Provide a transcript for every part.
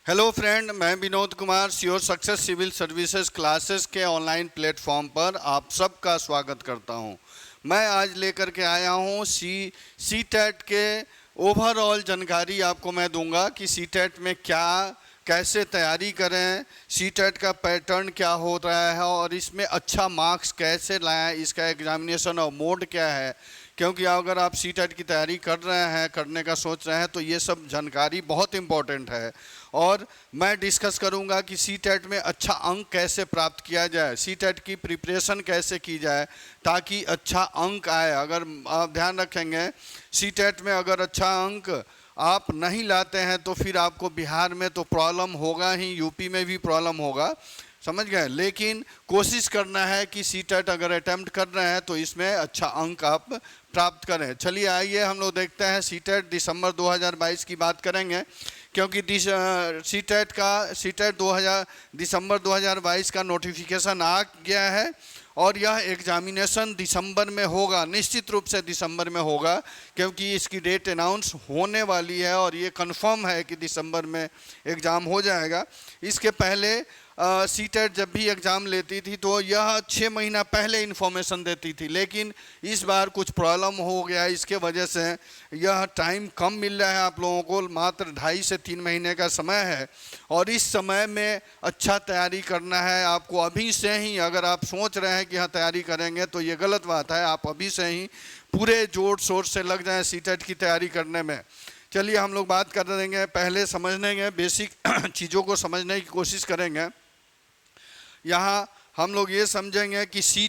Hello friend, मैं Vinod Kumar sure success civil services classes के online platform पर आप सबका स्वागत करता हूं। मैं आज लेकर के आया हूं सी टेट के ओवरऑल जानकारी आपको मैं दूंगा कि सी टेट में कैसे तैयारी करें, सी टेट का पैटर्न क्या हो रहा है और इसमें अच्छा मार्क्स कैसे लाएं, इसका एग्जामिनेशन और मोड क्या है। क्योंकि अगर आप सी टेट की तैयारी कर रहे हैं, करने का सोच रहे हैं, तो ये सब जानकारी बहुत इम्पोर्टेंट है। और मैं डिस्कस करूंगा कि सी टेट में अच्छा अंक कैसे प्राप्त किया जाए, सी टेट की प्रिपरेशन कैसे की जाए ताकि अच्छा अंक आए। अगर आप ध्यान रखेंगे, सी टेट में अगर अच्छा अंक आप नहीं लाते हैं तो फिर आपको बिहार में तो प्रॉब्लम होगा ही, यूपी में भी प्रॉब्लम होगा, समझ गए। लेकिन कोशिश करना है कि सी टेट अगर अटैम्प्ट कर रहे हैं तो इसमें अच्छा अंक आप प्राप्त करें। चलिए आइए हम लोग देखते हैं सी टेट दिसंबर 2022 की बात करेंगे, क्योंकि सी टेट दिसंबर 2022 का नोटिफिकेशन आ गया है और यह एग्जामिनेशन दिसंबर में होगा, निश्चित रूप से दिसंबर में होगा, क्योंकि इसकी डेट अनाउंस होने वाली है और ये कंफर्म है कि दिसंबर में एग्ज़ाम हो जाएगा। इसके पहले सी टेट जब भी एग्ज़ाम लेती थी तो यह 6 महीना पहले इन्फॉर्मेशन देती थी, लेकिन इस बार कुछ प्रॉब्लम हो गया, इसके वजह से यह टाइम कम मिल रहा है आप लोगों को। मात्र 2.5 से 3 महीने का समय है और इस समय में अच्छा तैयारी करना है आपको अभी से ही। अगर आप सोच रहे हैं कि हाँ तैयारी करेंगे तो ये गलत बात है, आप अभी से ही पूरे जोर शोर से लग जाएं सी टेट की तैयारी करने में। चलिए हम लोग बात कर देंगे, पहले समझनेंगे, बेसिक चीज़ों को समझने की कोशिश करेंगे। यहाँ हम लोग ये समझेंगे कि सी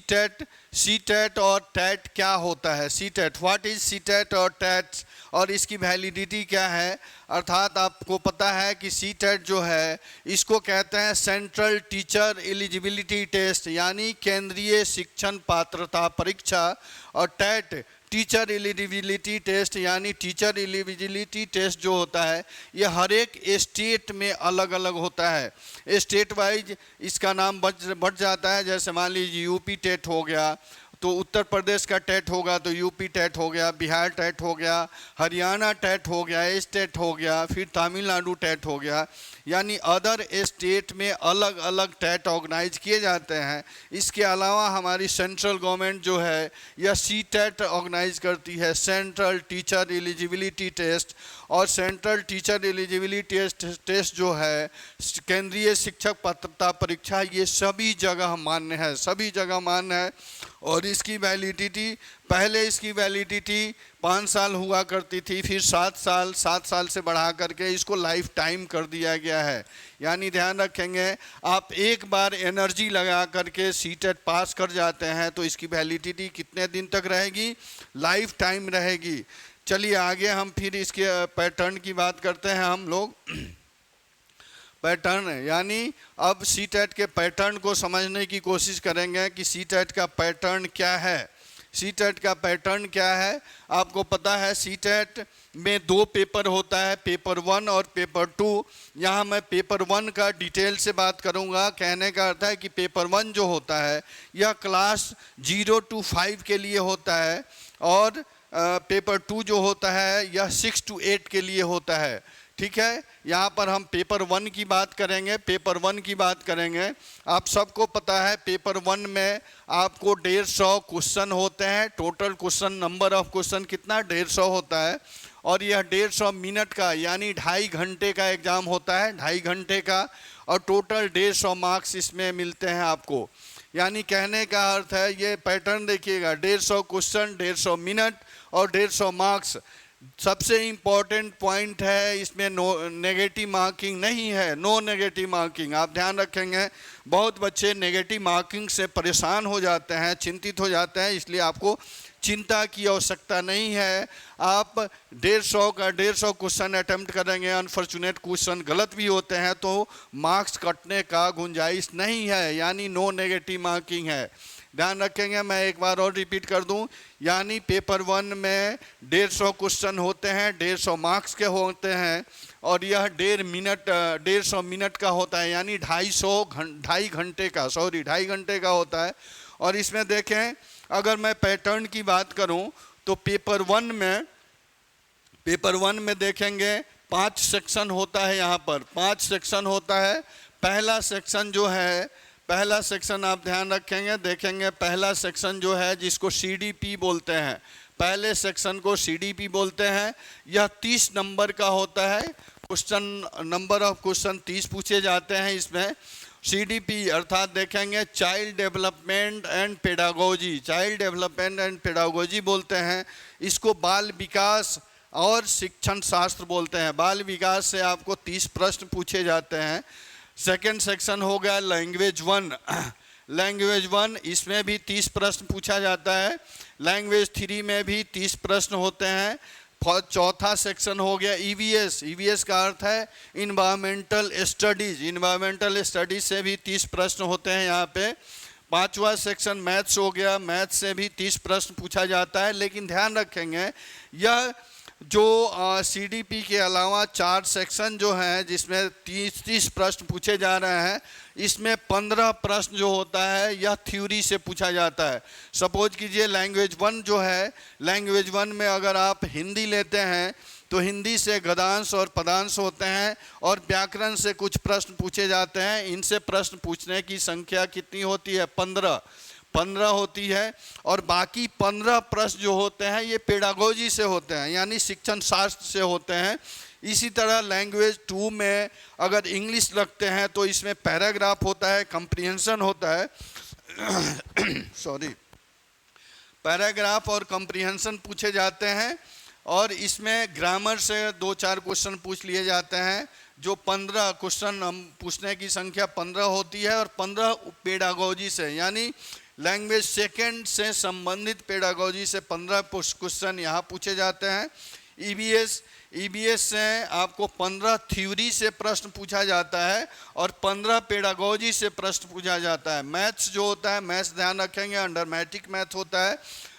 टेट और टेट क्या होता है। CTET, what is CTET और टेट, और इसकी वैलिडिटी क्या है। अर्थात आपको पता है कि सी टेट जो है इसको कहते हैं सेंट्रल टीचर एलिजिबिलिटी टेस्ट, यानी केंद्रीय शिक्षण पात्रता परीक्षा, और टेट टीचर एलिजिबिलिटी टेस्ट यानी टीचर एलिजिबिलिटी टेस्ट जो होता है ये हर एक स्टेट में अलग अलग होता है। स्टेट वाइज इसका नाम बढ़ जाता है। जैसे मान लीजिए यूपी टेट हो गया तो उत्तर प्रदेश का टेट होगा तो यूपी टेट हो गया, बिहार टेट हो गया, हरियाणा टेट हो गया, स्टेट हो गया, फिर तमिलनाडु टेट हो गया, यानी अदर स्टेट में अलग अलग टेट ऑर्गेनाइज किए जाते हैं। इसके अलावा हमारी सेंट्रल गवर्नमेंट जो है यह सी टेट ऑर्गेनाइज करती है, सेंट्रल टीचर एलिजिबिलिटी टेस्ट। और सेंट्रल टीचर एलिजिबिलिटी टेस्ट जो है, केंद्रीय शिक्षक पात्रता परीक्षा, ये सभी जगह मान्य है, सभी जगह मान्य है। और इसकी वैलिडिटी, पहले इसकी वैलिडिटी 5 साल हुआ करती थी, फिर 7 साल से बढ़ा करके इसको लाइफ टाइम कर दिया गया है। यानी ध्यान रखेंगे, आप एक बार एनर्जी लगा करके सी टेट पास कर जाते हैं तो इसकी वैलिडिटी कितने दिन तक रहेगी, लाइफ टाइम रहेगी। चलिए आगे हम फिर इसके पैटर्न की बात करते हैं हम लोग। पैटर्न यानी अब सी टेट के पैटर्न को समझने की कोशिश करेंगे कि सी टेट का पैटर्न क्या है। सी टेट का पैटर्न क्या है आपको पता है। सी टेट में 2 पेपर होता है, पेपर 1 और पेपर 2। यहाँ मैं पेपर 1 का डिटेल से बात करूँगा। कहने का अर्थ है कि पेपर 1 जो होता है यह क्लास 0 to 5 के लिए होता है और पेपर 2 जो होता है यह 6 to 8 के लिए होता है। ठीक है, यहाँ पर हम पेपर 1 की बात करेंगे। पेपर 1 की बात करेंगे, आप सबको पता है पेपर 1 में आपको 150 क्वेश्चन होते हैं। Total question number of question कितना, 150 होता है। और यह 150 मिनट का यानी 2.5 घंटे का एग्ज़ाम होता है, 2.5 घंटे का। और टोटल 150 मार्क्स इसमें मिलते हैं आपको। यानी कहने का अर्थ है, ये पैटर्न देखिएगा, 150 क्वेश्चन, 150 मिनट और 150 मार्क्स। सबसे इम्पॉर्टेंट पॉइंट है इसमें नेगेटिव मार्किंग नहीं है, नो नेगेटिव मार्किंग। आप ध्यान रखेंगे, बहुत बच्चे नेगेटिव मार्किंग से परेशान हो जाते हैं, चिंतित हो जाते हैं, इसलिए आपको चिंता की आवश्यकता नहीं है। आप 150 का 150 क्वेश्चन अटेम्प्ट करेंगे, अनफॉर्चुनेट क्वेश्चन गलत भी होते हैं तो मार्क्स कटने का गुंजाइश नहीं है, यानी नो नेगेटिव मार्किंग है। ध्यान रखेंगे, मैं एक बार और रिपीट कर दूं, यानी पेपर 1 में 150 क्वेश्चन होते हैं, 150 मार्क्स के होते हैं और यह 150 मिनट का होता है, यानी 2.5 घंटे का, 2.5 घंटे का होता है। और इसमें देखें, अगर मैं पैटर्न की बात करूं तो पेपर 1 में देखेंगे, 5 सेक्शन होता है, यहाँ पर 5 सेक्शन होता है। पहला सेक्शन जो है, पहला सेक्शन आप ध्यान रखेंगे, देखेंगे पहला सेक्शन जो है जिसको CDP बोलते हैं, पहले सेक्शन को CDP बोलते हैं। यह 30 नंबर का होता है, क्वेश्चन नंबर ऑफ क्वेश्चन 30 पूछे जाते हैं इसमें। CDP अर्थात देखेंगे child development and pedagogy, child development and pedagogy बोलते हैं इसको। बाल विकास और शिक्षण शास्त्र बोलते हैं। बाल विकास से आपको 30 प्रश्न पूछे जाते हैं। सेकेंड सेक्शन हो गया लैंग्वेज 1, लैंग्वेज 1 इसमें भी 30 प्रश्न पूछा जाता है। लैंग्वेज 3 में भी 30 प्रश्न होते हैं। चौथा सेक्शन हो गया EVS, EVS का अर्थ है इन्वायरमेंटल स्टडीज, इन्वायरमेंटल स्टडीज से भी 30 प्रश्न होते हैं यहाँ पे। पांचवा सेक्शन मैथ्स हो गया, मैथ्स से भी 30 प्रश्न पूछा जाता है। लेकिन ध्यान रखेंगे यह जो CDP के अलावा 4 सेक्शन जो हैं जिसमें 30 प्रश्न पूछे जा रहे हैं, इसमें 15 प्रश्न जो होता है यह थ्योरी से पूछा जाता है। सपोज कीजिए लैंग्वेज 1 जो है, लैंग्वेज 1 में अगर आप हिंदी लेते हैं तो हिंदी से गद्यांश और पदांश होते हैं और व्याकरण से कुछ प्रश्न पूछे जाते हैं। इनसे प्रश्न पूछने की संख्या कितनी होती है? 15 होती है। और बाकी 15 प्रश्न जो होते हैं ये पेडागोजी से होते हैं, यानी शिक्षण शास्त्र से होते हैं। इसी तरह लैंग्वेज 2 में अगर इंग्लिश रखते हैं तो इसमें पैराग्राफ होता है, कंप्रीहेंशन होता है सॉरी, पैराग्राफ और कंप्रीहेंशन पूछे जाते हैं। और इसमें ग्रामर से 2-4 क्वेश्चन पूछ लिए जाते हैं। जो 15 क्वेश्चन हम पूछने की संख्या 15 होती है और 15 पेडागोजी से, यानी लैंग्वेज सेकेंड से संबंधित पेडागोजी से 15 क्वेश्चन यहाँ पूछे जाते हैं। EBS से आपको 15 थ्योरी से प्रश्न पूछा जाता है और 15 पेडागोजी से प्रश्न पूछा जाता है। मैथ्स जो होता है, मैथ्स ध्यान रखेंगे अंडर मैट्रिक मैथ होता है।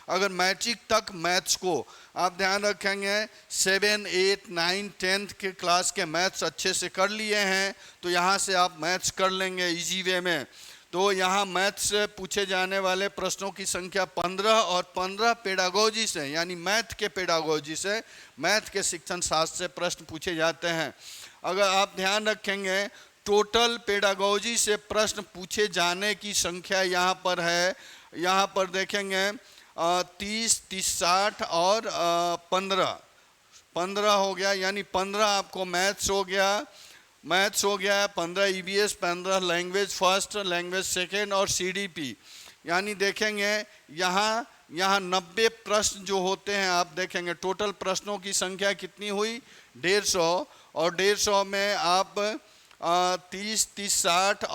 अगर मैट्रिक तक मैथ्स को आप ध्यान रखेंगे 7, 8, 9, 10 के क्लास के मैथ्स अच्छे से कर लिए हैं तो यहाँ से आप मैथ्स कर लेंगे इजी वे में। तो यहाँ मैथ्स से पूछे जाने वाले प्रश्नों की संख्या 15 और 15 पेडागोजी से, यानी मैथ के पेडागोजी से, मैथ के शिक्षण शास्त्र से प्रश्न पूछे जाते हैं। अगर आप ध्यान रखेंगे टोटल पेडागोजी से प्रश्न पूछे जाने की संख्या यहाँ पर है, यहाँ पर देखेंगे 30, 30, 60 और 15 हो गया, यानी 15 आपको मैथ्स हो गया, 15 EBS, 15 language first, language second और CDP। यानी देखेंगे यहाँ 90 प्रश्न जो होते हैं, आप देखेंगे टोटल प्रश्नों की संख्या कितनी हुई 150, और 150 में आप 30, 30, 60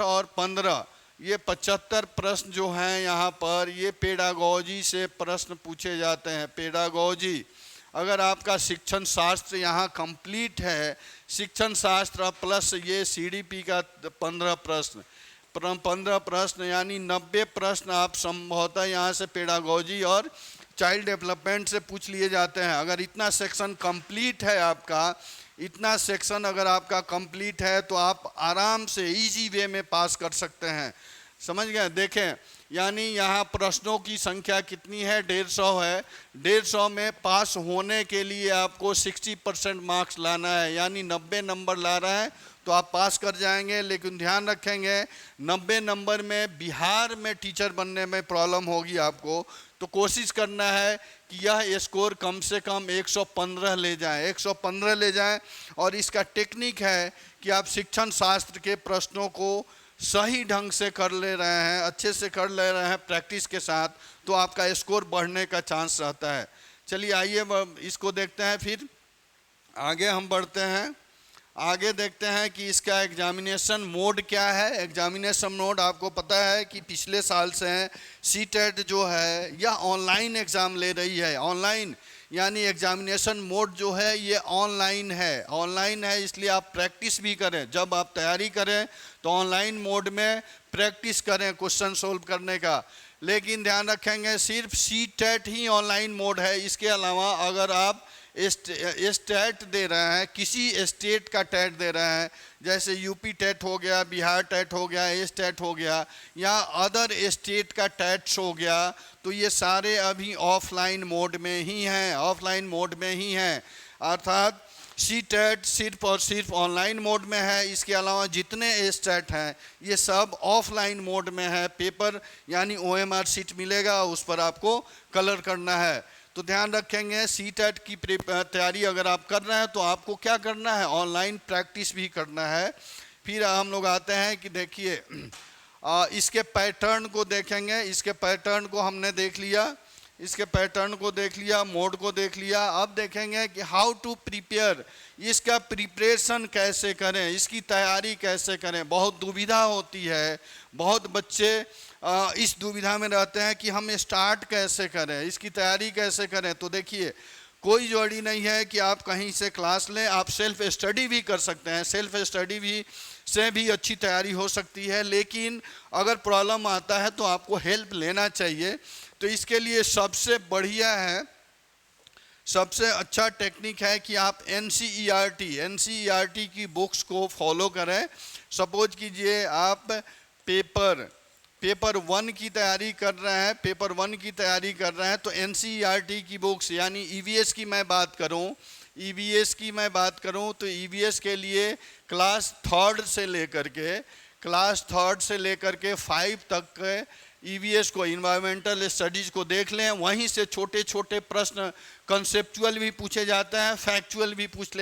और 15 ये 75 प्रश्न जो हैं यहाँ पर ये पेडागोजी से प्रश्न पूछे जाते हैं। पेडागोजी, अगर आपका शिक्षण शास्त्र यहाँ कंप्लीट है, शिक्षण शास्त्र प्लस ये CDP का 15 प्रश्न यानी 90 प्रश्न आप संभवतः यहाँ से पेडागोजी और चाइल्ड डेवलपमेंट से पूछ लिए जाते हैं। अगर इतना सेक्शन कंप्लीट है आपका, इतना सेक्शन अगर आपका कंप्लीट है तो आप आराम से इजी वे में पास कर सकते हैं। समझ गए? देखें यानी यहाँ प्रश्नों की संख्या कितनी है 150 है। 150 में पास होने के लिए आपको 60% मार्क्स लाना है, यानी 90 नंबर ला रहा है तो आप पास कर जाएंगे। लेकिन ध्यान रखेंगे 90 नंबर में बिहार में टीचर बनने में प्रॉब्लम होगी आपको, तो कोशिश करना है कि यह स्कोर कम से कम 115 ले जाएं, 115 ले जाएं। और इसका टेक्निक है कि आप शिक्षण शास्त्र के प्रश्नों को सही ढंग से कर ले रहे हैं, अच्छे से कर ले रहे हैं प्रैक्टिस के साथ, तो आपका स्कोर बढ़ने का चांस रहता है। चलिए आइए इसको देखते हैं, फिर आगे हम बढ़ते हैं। आगे देखते हैं कि इसका एग्जामिनेशन मोड क्या है। एग्जामिनेशन मोड आपको पता है कि पिछले साल से CTET जो है यह ऑनलाइन एग्ज़ाम ले रही है। ऑनलाइन यानी एग्जामिनेशन मोड जो है ये ऑनलाइन है, इसलिए आप प्रैक्टिस भी करें। जब आप तैयारी करें तो ऑनलाइन मोड में प्रैक्टिस करें क्वेश्चन सोल्व करने का। लेकिन ध्यान रखेंगे सिर्फ CTET ही ऑनलाइन मोड है। इसके अलावा अगर आप स्टेट दे रहे हैं, किसी स्टेट का टेट दे रहे हैं, जैसे यूपी टेट हो गया, बिहार टेट हो गया, टेट हो गया, या अदर स्टेट का टेट्स हो गया, तो ये सारे अभी ऑफलाइन मोड में ही हैं, अर्थात सी टेट सिर्फ और सिर्फ ऑनलाइन मोड में है। इसके अलावा जितने एस्टेट हैं ये सब ऑफलाइन मोड में है। पेपर यानी OMR शीट मिलेगा, उस पर आपको कलर करना है। तो ध्यान रखेंगे, सी टेट की तैयारी अगर आप कर रहे हैं तो आपको क्या करना है, ऑनलाइन प्रैक्टिस भी करना है। फिर हम लोग आते हैं कि देखिए इसके पैटर्न को देखेंगे। इसके पैटर्न को हमने देख लिया, इसके पैटर्न को देख लिया, मोड को देख लिया। अब देखेंगे कि हाउ टू प्रिपेयर, इसका प्रिपरेशन कैसे करें, इसकी तैयारी कैसे करें। बहुत दुविधा होती है, बहुत बच्चे इस दुविधा में रहते हैं कि हम स्टार्ट कैसे करें, इसकी तैयारी कैसे करें। तो देखिए, कोई जरूरी नहीं है कि आप कहीं से क्लास लें, आप सेल्फ स्टडी भी कर सकते हैं। सेल्फ स्टडी भी से भी अच्छी तैयारी हो सकती है, लेकिन अगर प्रॉब्लम आता है तो आपको हेल्प लेना चाहिए। तो इसके लिए सबसे बढ़िया है, सबसे अच्छा टेक्निक है कि आप NCERT की बुक्स को फॉलो करें। सपोज कीजिए आप पेपर 1 की तैयारी कर रहे हैं, पेपर 1 की तैयारी कर रहे हैं, तो NCERT की बुक्स यानी EVS की मैं बात करूं, EVS की मैं बात करूं तो EVS के लिए क्लास 3rd से लेकर के 5 तक के EVS को, इन्वायरमेंटल स्टडीज़ को देख लें। वहीं से छोटे छोटे प्रश्न कंसेप्चुअल भी पूछे जाते हैं, फैक्चुअल भी पूछ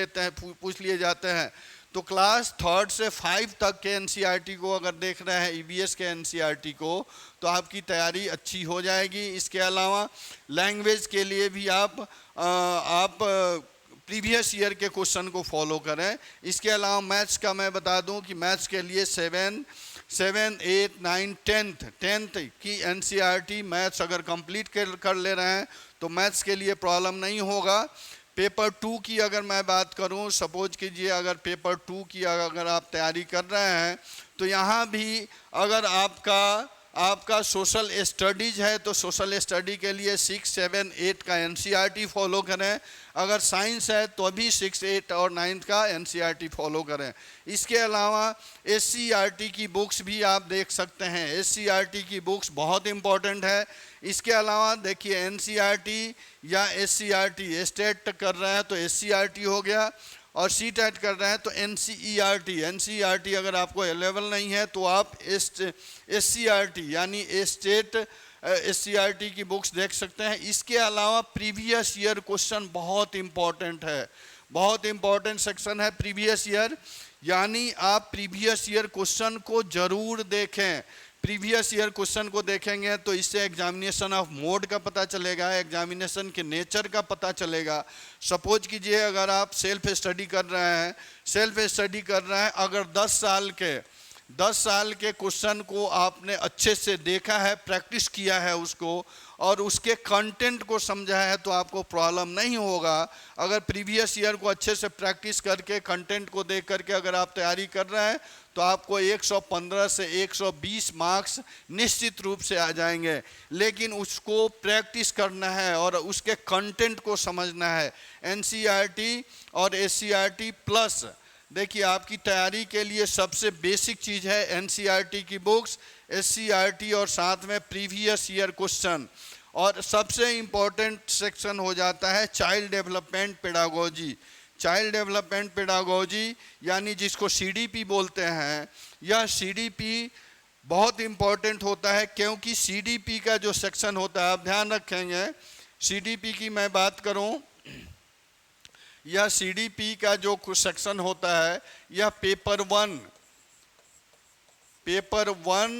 लिए जाते हैं। तो क्लास 3rd से 5 तक के NCERT को अगर देख रहे हैं, EVS के NCERT को, तो आपकी तैयारी अच्छी हो जाएगी। इसके अलावा लैंग्वेज के लिए भी आप प्रीवियस ईयर के क्वेश्चन को फॉलो करें। इसके अलावा मैथ्स का मैं बता दूं कि मैथ्स के लिए 7, 8, 9, 10th की NCERT मैथ्स अगर कंप्लीट कर ले रहे हैं तो मैथ्स के लिए प्रॉब्लम नहीं होगा। पेपर 2 की अगर मैं बात करूं, सपोज कीजिए अगर पेपर 2 की अगर आप तैयारी कर रहे हैं तो यहाँ भी अगर आपका सोशल स्टडीज़ है तो सोशल स्टडी के लिए 6, 7, 8 का NCERT फॉलो करें। अगर साइंस है तो अभी 6, 8 और 9 का NCERT फॉलो करें। इसके अलावा SCERT की बुक्स भी आप देख सकते हैं। SCERT की बुक्स बहुत इम्पॉर्टेंट है। इसके अलावा देखिए NCERT या SCERT, स्टेट कर रहे हैं तो SCERT हो गया, और सी टेट कर रहे हैं तो NCERT अगर आपको अवेलेबल नहीं है तो आप SCERT यानी स्टेट SCERT की बुक्स देख सकते हैं। इसके अलावा प्रीवियस ईयर क्वेश्चन बहुत इम्पॉर्टेंट है, बहुत इम्पॉर्टेंट सेक्शन है प्रीवियस ईयर, यानी आप प्रीवियस ईयर क्वेश्चन को जरूर देखें। प्रीवियस ईयर क्वेश्चन को देखेंगे तो इससे एग्जामिनेशन ऑफ मोड का पता चलेगा, एग्जामिनेशन के नेचर का पता चलेगा। सपोज कीजिए अगर आप सेल्फ स्टडी कर रहे हैं, अगर 10 साल के क्वेश्चन को आपने अच्छे से देखा है, प्रैक्टिस किया है उसको, और उसके कंटेंट को समझा है तो आपको प्रॉब्लम नहीं होगा। अगर प्रीवियस ईयर को अच्छे से प्रैक्टिस करके, कंटेंट को देख करके अगर आप तैयारी कर रहे हैं तो आपको 115 से 120 मार्क्स निश्चित रूप से आ जाएंगे। लेकिन उसको प्रैक्टिस करना है और उसके कंटेंट को समझना है। NCERT और SCERT प्लस, देखिए आपकी तैयारी के लिए सबसे बेसिक चीज़ है NCERT की बुक्स, SCERT और साथ में प्रीवियस ईयर क्वेश्चन। और सबसे इम्पोर्टेंट सेक्शन हो जाता है child development pedagogy. Child development pedagogy यानी जिसको CDP बोलते हैं, यह CDP बहुत इम्पोर्टेंट होता है, क्योंकि CDP का जो सेक्शन होता है, आप ध्यान रखेंगे, CDP की मैं बात करूं, यह CDP का जो कुछ सेक्शन होता है, यह पेपर 1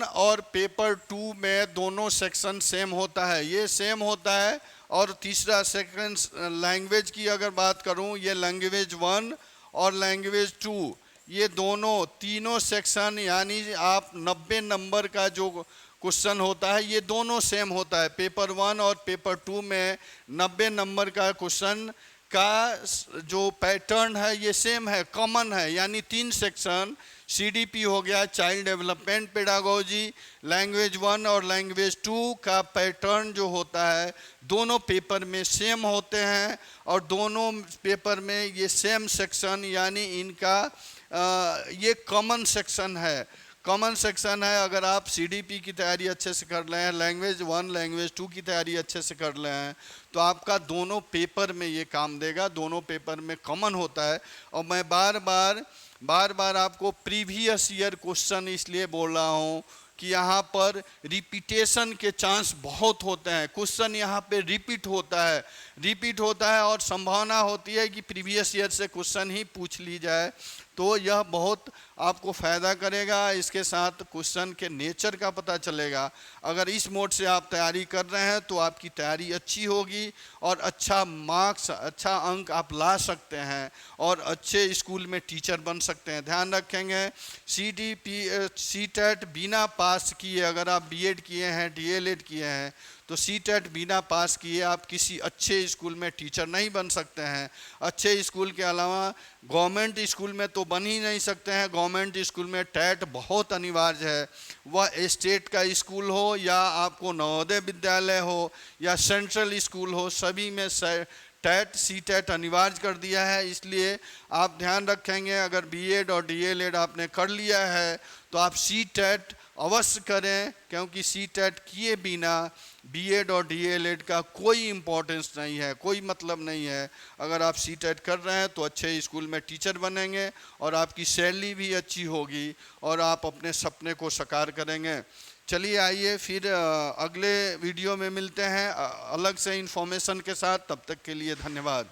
और पेपर 2 में दोनों सेक्शन सेम होता है, ये सेम होता है। और तीसरा सेक्शन लैंग्वेज की अगर बात करूं, ये लैंग्वेज 1 और लैंग्वेज 2, ये तीनों सेक्शन यानी आप 90 नंबर का जो क्वेश्चन होता है ये दोनों सेम होता है। पेपर 1 और पेपर 2 में 90 नंबर का क्वेश्चन का जो पैटर्न है ये सेम है, कॉमन है। यानी 3 सेक्शन CDP हो गया, चाइल्ड डेवलपमेंट पेडागोजी, लैंग्वेज 1 और लैंग्वेज 2 का पैटर्न जो होता है दोनों पेपर में सेम होते हैं, और दोनों पेपर में ये सेम सेक्शन यानी इनका ये कॉमन सेक्शन है। कॉमन सेक्शन है। अगर आप सीडीपी की तैयारी अच्छे से कर रहे हैं, लैंग्वेज 1 लैंग्वेज 2 की तैयारी अच्छे से कर रहे हैं, तो आपका दोनों पेपर में ये काम देगा, दोनों पेपर में कॉमन होता है। और मैं बार बार आपको प्रीवियस ईयर क्वेश्चन इसलिए बोल रहा हूँ कि यहाँ पर रिपीटेशन के चांस बहुत होते हैं, क्वेश्चन यहाँ पे रिपीट होता है और संभावना होती है कि प्रीवियस ईयर से क्वेश्चन ही पूछ ली जाए, तो यह बहुत आपको फ़ायदा करेगा। इसके साथ क्वेश्चन के नेचर का पता चलेगा। अगर इस मोड से आप तैयारी कर रहे हैं तो आपकी तैयारी अच्छी होगी और अच्छा मार्क्स, अच्छा अंक आप ला सकते हैं और अच्छे स्कूल में टीचर बन सकते हैं। ध्यान रखेंगे, सीटेट बिना पास किए, अगर आप बीएड किए हैं, डीएलएड किए हैं, तो सीटेट बिना पास किए आप किसी अच्छे स्कूल में टीचर नहीं बन सकते हैं। अच्छे स्कूल के अलावा गवर्नमेंट स्कूल में तो बन ही नहीं सकते हैं। गवर्नमेंट स्कूल में टेट बहुत अनिवार्य है। वह स्टेट का स्कूल हो या आपको नवोदय विद्यालय हो या सेंट्रल स्कूल हो, सभी में टेट सीटेट अनिवार्य कर दिया है। इसलिए आप ध्यान रखेंगे, अगर बीएड और डीएलएड आपने कर लिया है तो आप सीटेट अवश्य करें, क्योंकि सीटेट किए बिना बीएड और डीएलएड का कोई इम्पोर्टेंस नहीं है, कोई मतलब नहीं है। अगर आप सीटेट कर रहे हैं तो अच्छे स्कूल में टीचर बनेंगे और आपकी सैलरी भी अच्छी होगी और आप अपने सपने को साकार करेंगे। चलिए आइए फिर अगले वीडियो में मिलते हैं अलग से इन्फॉर्मेशन के साथ। तब तक के लिए धन्यवाद।